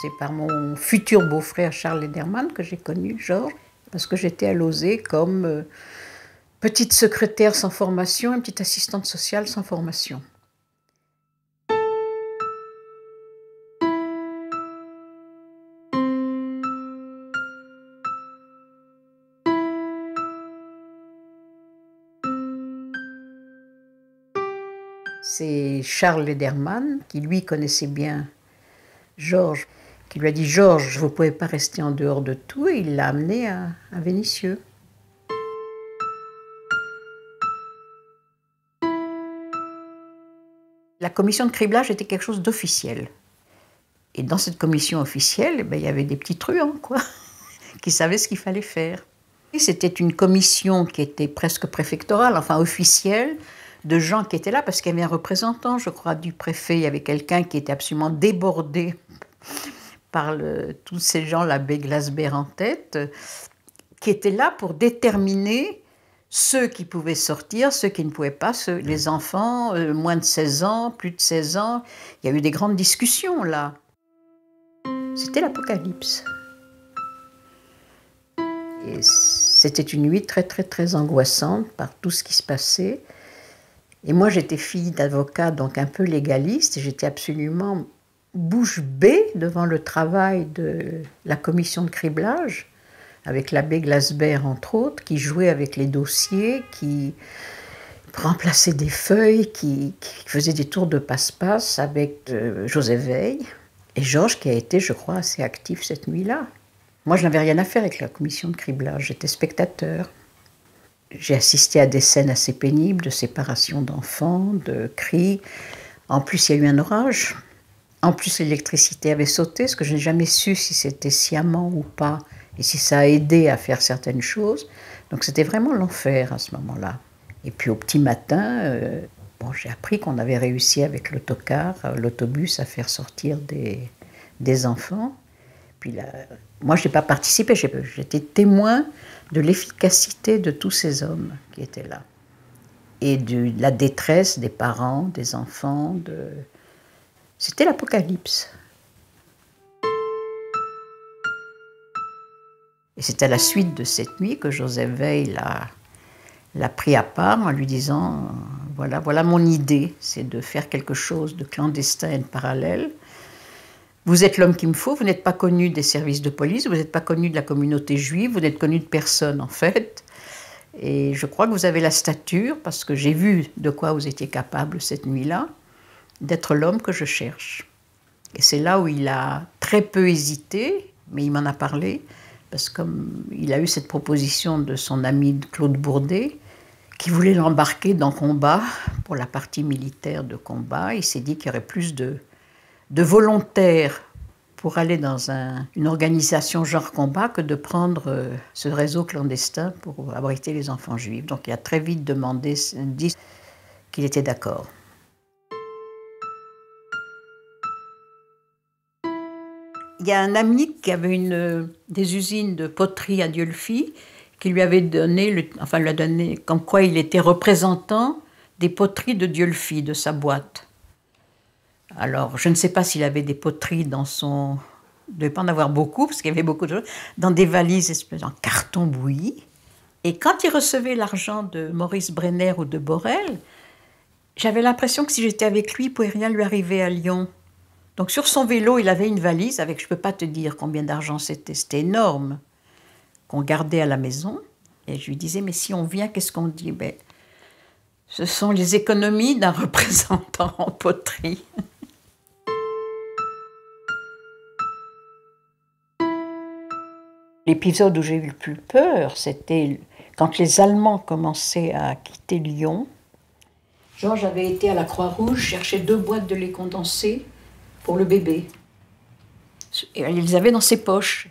C'est par mon futur beau-frère Charles Lederman que j'ai connu Georges, parce que j'étais à Lausée comme petite secrétaire sans formation et petite assistante sociale sans formation. C'est Charles Lederman qui, lui, connaissait bien Georges, qui lui a dit « Georges, vous ne pouvez pas rester en dehors de tout » et il l'a amené à Vénissieux. La commission de criblage était quelque chose d'officiel. Et dans cette commission officielle, il y avait des petits truands, quoi, qui savaient ce qu'il fallait faire. C'était une commission qui était presque préfectorale, enfin officielle, de gens qui étaient là, parce qu'il y avait un représentant, je crois, du préfet. Il y avait quelqu'un qui était absolument débordé par tous ces gens, l'abbé Glasbert en tête, qui étaient là pour déterminer ceux qui pouvaient sortir, ceux qui ne pouvaient pas, les enfants, moins de 16 ans, plus de 16 ans. Il y a eu des grandes discussions, là. C'était l'apocalypse. Et c'était une nuit très, très, très angoissante par tout ce qui se passait. Et moi, j'étais fille d'avocat, donc un peu légaliste, et j'étais absolument bouche bée devant le travail de la commission de criblage, avec l'abbé Glasbert, entre autres, qui jouait avec les dossiers, qui remplaçait des feuilles, qui faisait des tours de passe-passe avec Joseph Veil. Et Georges, qui a été, je crois, assez actif cette nuit-là. Moi, je n'avais rien à faire avec la commission de criblage, j'étais spectateur. J'ai assisté à des scènes assez pénibles de séparation d'enfants, de cris. En plus, il y a eu un orage. En plus, l'électricité avait sauté, ce que je n'ai jamais su si c'était sciemment ou pas, et si ça a aidé à faire certaines choses. Donc c'était vraiment l'enfer à ce moment-là. Et puis au petit matin, j'ai appris qu'on avait réussi avec l'autocar, l'autobus, à faire sortir des enfants. Puis là, moi, je n'ai pas participé, j'étais témoin de l'efficacité de tous ces hommes qui étaient là. Et de la détresse des parents, des enfants. C'était l'apocalypse. Et c'est à la suite de cette nuit que Joseph Veil l'a pris à part en lui disant « Voilà mon idée, c'est de faire quelque chose de clandestin et de parallèle. Vous êtes l'homme qu'il me faut, vous n'êtes pas connu des services de police, vous n'êtes pas connu de la communauté juive, vous n'êtes connu de personne en fait. Et je crois que vous avez la stature, parce que j'ai vu de quoi vous étiez capable cette nuit-là, d'être l'homme que je cherche. » Et c'est là où il a très peu hésité, mais il m'en a parlé, parce que comme il a eu cette proposition de son ami Claude Bourdet, qui voulait l'embarquer dans combat, pour la partie militaire de combat, il s'est dit qu'il y aurait plus de volontaires pour aller dans une organisation genre combat que de prendre ce réseau clandestin pour abriter les enfants juifs. Donc il a très vite dit qu'il était d'accord. Il y a un ami qui avait des usines de poterie à Dieulefit qui lui avait donné, lui a donné comme quoi il était représentant des poteries de Dieulefit, de sa boîte. Alors, je ne sais pas s'il avait des poteries dans son... Il ne devait pas en avoir beaucoup, parce qu'il y avait beaucoup de choses, dans des valises en carton bouilli. Et quand il recevait l'argent de Maurice Brenner ou de Borel, j'avais l'impression que si j'étais avec lui, il ne pouvait rien lui arriver à Lyon. Donc sur son vélo, il avait une valise avec, je ne peux pas te dire combien d'argent c'était énorme, qu'on gardait à la maison. Et je lui disais, mais si on vient, qu'est-ce qu'on dit? Ce sont les économies d'un représentant en poterie. L'épisode où j'ai eu le plus peur, c'était quand les Allemands commençaient à quitter Lyon. Georges avait été à la Croix-Rouge chercher 2 boîtes de lait condensé pour le bébé. Et il les avait dans ses poches.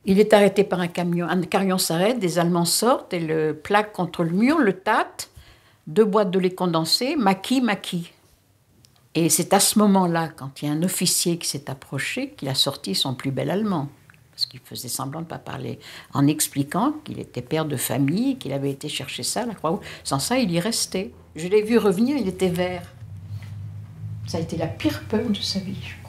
Il est arrêté par un camion s'arrête, des Allemands sortent et le plaque contre le mur, le tâte, 2 boîtes de lait condensé, maquis. Et c'est à ce moment-là, quand il y a un officier qui s'est approché, qu'il a sorti son plus bel allemand. Parce qu'il faisait semblant de ne pas parler, en expliquant qu'il était père de famille, qu'il avait été chercher ça à la Croix-Rouge. Sans ça, il y restait. Je l'ai vu revenir, il était vert. Ça a été la pire peur de sa vie, je crois.